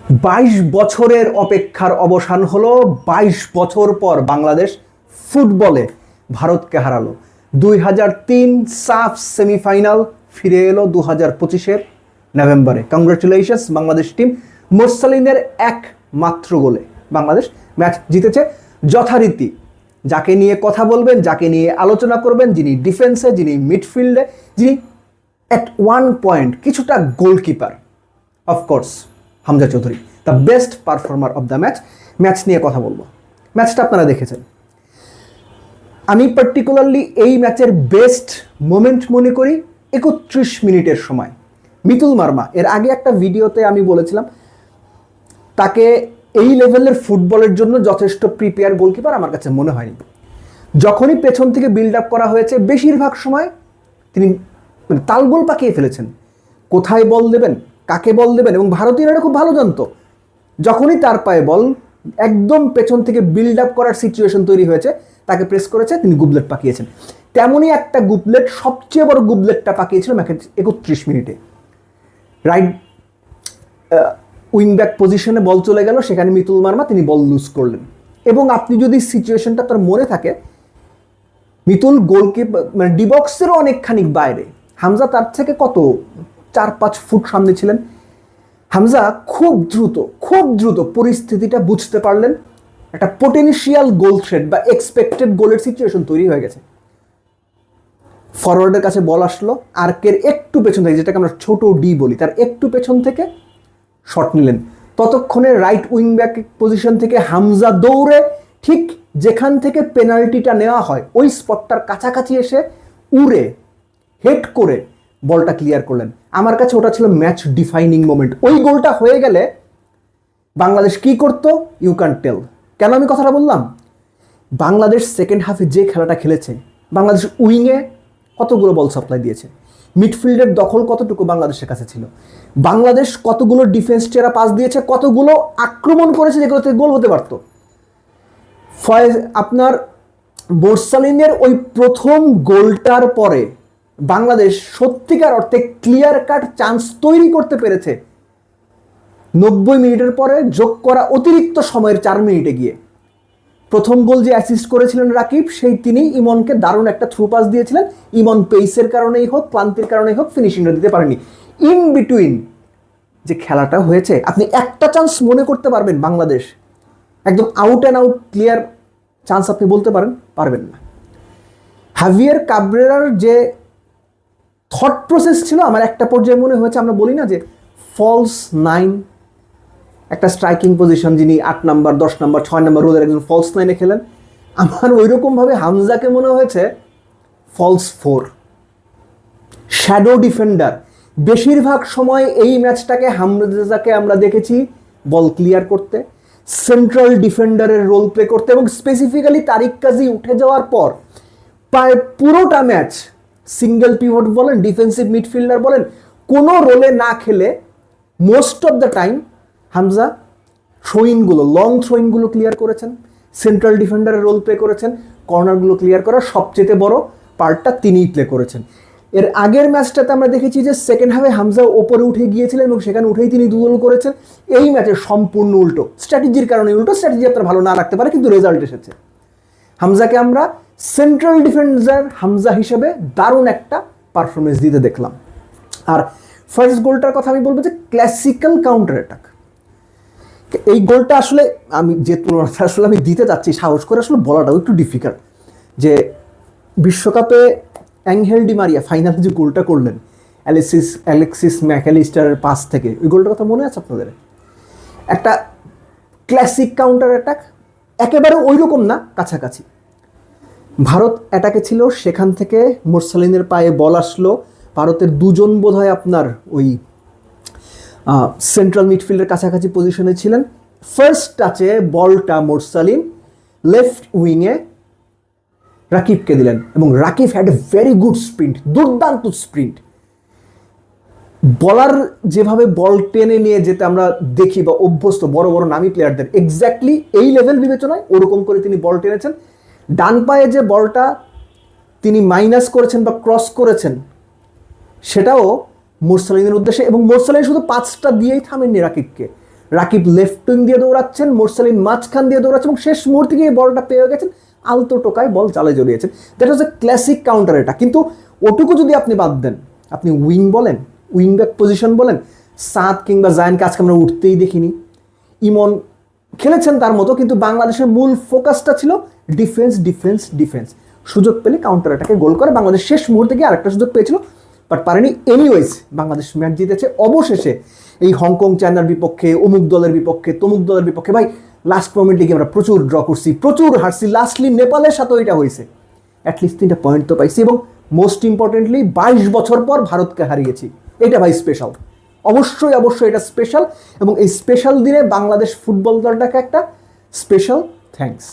22 বছরের অপেক্ষার অবসান হলো। 22 বছর পর বাংলাদেশ ফুটবলে ভারতকে হারালো। 2003 সাফ সেমিফাইনাল ফিরে এলো 2025-এর নভেম্বরে। Congratulations Bangladesh team. মোরসালিনের একমাত্র গোলে বাংলাদেশ ম্যাচ জিতেছে। যথারীতি যাকে নিয়ে কথা বলবেন, যাকে নিয়ে আলোচনা করবেন, যিনি ডিফেন্সে, যিনি মিডফিল্ডে, যিনি অ্যাট ওয়ান পয়েন্ট কিছুটা goalkeeper, of course Hamza Chowdhury, the best performer of the match নিয়ে কথা বলবো। ম্যাচটা আপনারা দেখেছেন। আমি পার্টিকুলারলি এই ম্যাচের বেস্ট মোমেন্ট মনে করি 31 মিনিটের সময় মিতুল মার্মা। এর আগে একটা ভিডিওতে আমি বলেছিলাম তাকে এই লেভেলের ফুটবলের জন্য যথেষ্ট প্রিপেয়ার গোলকিপার আমার কাছে মনে হয়নি। যখনই পেছন থেকে বিল্ড আপ করা হয়েছে বেশিরভাগ সময় তিনি তালগোল পাকিয়ে ফেলেছেন। কোথায় বল দেবেন, কাকে বল দেবেন, এবং ভারতীয়রা খুব ভালো জানতো যখনই তার পায়ে বল একদম পেছন থেকে বিল্ড আপ করার সিচুয়েশন তৈরি হয়েছে তাকে প্রেস করেছে, তিনি গুবলেট পাকিয়েছেন। তেমনই একটা গুবলেট, সবচেয়ে বড় গুবলেটটা পাকিয়েছিল ম্যাচের 31 মিনিটে। রাইট উইংব্যাক পজিশনে বল চলে গেল, সেখানে মিতুল মার্মা তিনি বল লুজ করলেন। এবং আপনি যদি সিচুয়েশনটা তার মনে থাকে, মিতুল গোলকিপার মানে ডিবক্সেরও অনেকখানি বাইরে, হামজা তার থেকে কত 4-5 ফুট সামনে ছিলেন। হামজা খুব দ্রুত পরিস্থিতিটা বুঝতে পারলেন। একটা পোটেনশিয়াল গোল থ্রেট বা এক্সপেক্টেড গোলের সিচুয়েশন তৈরি হয়ে গেছে। ফরওয়ার্ডের কাছে বল আসলো, আর্কের একটু পেছন থেকে, যেটাকে আমরা ছোট ডি বলি, তার একটু পেছন থেকে শট নিলেন। ততক্ষণে রাইট উইং ব্যাক পজিশন থেকে হামজা দৌড়ে ঠিক যেখান থেকে পেনাল্টিটা নেওয়া হয় ওই স্পটটার কাছাকাছি এসে উড়ে হেড করে বলটা ক্লিয়ার করলেন। আমার কাছে ওটা ছিল ম্যাচ ডিফাইনিং মোমেন্ট। ওই গোলটা হয়ে গেলে বাংলাদেশ কি করতো ইউ ক্যান টেল। কেন আমি কথাটা বললাম? বাংলাদেশ সেকেন্ড হাফে যে খেলাটা খেলেছে, বাংলাদেশ উইংয়ে কতগুলো বল সাপ্লাই দিয়েছে, মিডফিল্ডের দখল কতটুকু বাংলাদেশের কাছে ছিল, বাংলাদেশ কতগুলো ডিফেন্স চেরা পাস দিয়েছে, কতগুলো আক্রমণ করেছে যেগুলোতে গোল হতে পারত। আপনার মোরসালিনের ওই প্রথম গোলটার পরে বাংলাদেশ সত্যিকার অর্থে ক্লিয়ার কাট চান্স তৈরি করতে পেরেছে 90 মিনিটের পরে যোগ করা অতিরিক্ত সময়ের 4 মিনিটে গিয়ে। প্রথম গোল যে অ্যাসিস্ট করেছিলেন রাকিব, তিনি ইমনকে দারুণ একটা থ্রু পাস দিয়েছিলেন। ইমন পেসের কারণেই হোক, ক্লান্তির কারণেই হোক, ফিনিশিংটা দিতে পারেনি। ইন বিটুইন যে খেলাটা হয়েছে, আপনি একটা চান্স মনে করতে পারবেন বাংলাদেশ একদম out and out clear chance আপনি বলতে পারবেন না। হাভিয়ার কাবরেরার যে থট প্রসেস ছিল, আমার একটা পর্যায়ে মনে হয়েছে, আমরা বলি না যে ফলস 9, একটা স্ট্রাইকিং পজিশন, যিনি 8 নাম্বার, 10 নাম্বার, 6 নাম্বার রোলের একজন ফলস 9-এ খেলেন, আমার ওই রকমভাবে হামজাকে মনে হয়েছে ফলস 4, শ্যাডো ডিফেন্ডার। বেশিরভাগ সময় এই ম্যাচটাকে হামজাকে আমরা দেখেছি বল ক্লিয়ার করতে, সেন্ট্রাল ডিফেন্ডারের রোল প্লে করতে, এবং স্পেসিফিক্যালি তারিক কাজী উঠে যাওয়ার পর প্রায় পুরোটা ম্যাচ সিঙ্গেল পিভট বলেন, ডিফেন্সিভ মিডফিল্ডার বলেন, কোনো রোলে না খেলে most of the time Hamza থ্রোইনগুলো, লং থ্রোইনগুলো ক্লিয়ার করেছেন, সেন্ট্রাল ডিফেন্ডারের রোল প্লে করেছেন, কর্নারগুলো ক্লিয়ার করার সবচেয়ে বড় পার্টটা তিনিই প্লে করেছেন। এর আগের ম্যাচটাতে আমরা দেখেছি যে সেকেন্ড হাফে হামজা ওপরে উঠে গিয়েছিলেন এবং সেখানে উঠেই তিনি 2 গোল করেছেন। এই ম্যাচের সম্পূর্ণ উল্টো, স্ট্র্যাটেজির কারণে উল্টো। স্ট্র্যাটেজি আপনার ভালো না রাখতে পারে, কিন্তু রেজাল্ট এসেছে। হামজাকে আমরা সেন্ট্রাল ডিফেন্ডার হামজা হিসেবে দারুণ একটা পারফরমেন্স দিতে দেখলাম। আর ফার্স্ট গোলটার কথা আমি বলবো যে ক্লাসিক্যাল কাউন্টার অ্যাটাক। এই গোলটা আসলে আমি যে তুলনাটা আসলে আমি দিতে চাচ্ছি, সাহস করে আসলে বলাটাও একটু ডিফিকাল্ট, যে বিশ্বকাপে অ্যাঙ্গেল ডি মারিয়া ফাইনালে যে গোলটা করলেন অ্যালেক্সিস ম্যাকঅ্যালিস্টারের পাস থেকে, ওই গোলটার কথা মনে আছে আপনাদের? একটা ক্লাসিক কাউন্টার অ্যাটাক, একেবারে ওই রকম না, কাছাকাছি। ভারত অ্যাটাকে ছিল, সেখান থেকে মোরসালিনের পায়ে বল আসলো, ভারতের 2 জন বোধহয় আপনার ওই সেন্ট্রাল মিডফিল্ডের কাছাকাছি পজিশনে ছিলেন। ফার্স্ট টাচে বলটা মোরসালিন লেফট উইংয়ে রাকিবকে দিলেন, এবং Rakib had a very good sprint, দুর্দান্ত স্প্রিন্ট। বলার যেভাবে বল টেনে নিয়ে যেতে আমরা দেখি বা অভ্যস্ত বড় বড় নামী প্লেয়ারদের, এক্স্যাক্টলি এই লেভেল বিবেচনায় ওরকম করে তিনি বল টেনেছেন। ডান পায়ে যে বলটা তিনি মাইনাস করেছেন বা ক্রস করেছেন, সেটাও মোরসালিনের উদ্দেশ্যে, এবং মোরসালিন শুধু 5টা দিয়েই থামেননি রাকিবকে, রাকিব লেফট উইং দিয়ে দৌড়াচ্ছেন, মোরসালিন মাঝখান দিয়ে দৌড়াচ্ছেন এবং শেষ মুহূর্তে গিয়ে বলটা পেয়ে গেছেন, আলতো টোকায় বল জালে জড়িয়েছেন। That was A classic counter এটা। কিন্তু ওটুকু যদি আপনি বাদ দেন, আপনি উইং বলেন, উইং ব্যাক পজিশন বলেন, সাদ কিংবা জায়ানকে আজকে আমরা উঠতেই দেখিনি। ইমন খেলেছেন তার মতো, কিন্তু বাংলাদেশের মূল ফোকাসটা ছিল ডিফেন্স ডিফেন্স ডিফেন্স। সুযোগ পেলে কাউন্টার অ্যাটাকে গোল করে বাংলাদেশ শেষ মুহূর্তে গিয়ে আরেকটা সুযোগ পেয়েছিল, বাট পারেনি। এনিওয়েজ বাংলাদেশ ম্যাচ জিতেছে অবশেষে। এই হংকং চায়নার বিপক্ষে, অমুক দলের বিপক্ষে, তমুক দলের বিপক্ষে, ভাই লাস্ট মোমেন্টে গিয়ে আমরা প্রচুর ড্র করছি, প্রচুর হারছি, লাস্টলি নেপালের সাথেও এটা হয়েছে। অ্যাটলিস্ট 3টা পয়েন্ট তো পাইছি এবং মোস্ট ইম্পর্টেন্টলি 22 বছর পর ভারতকে হারিয়েছি। এটা ভাই স্পেশাল, অবশ্যই অবশ্যই এটা স্পেশাল। এবং এই স্পেশাল দিনে বাংলাদেশ ফুটবল দলটাকে একটা স্পেশাল থ্যাঙ্কস।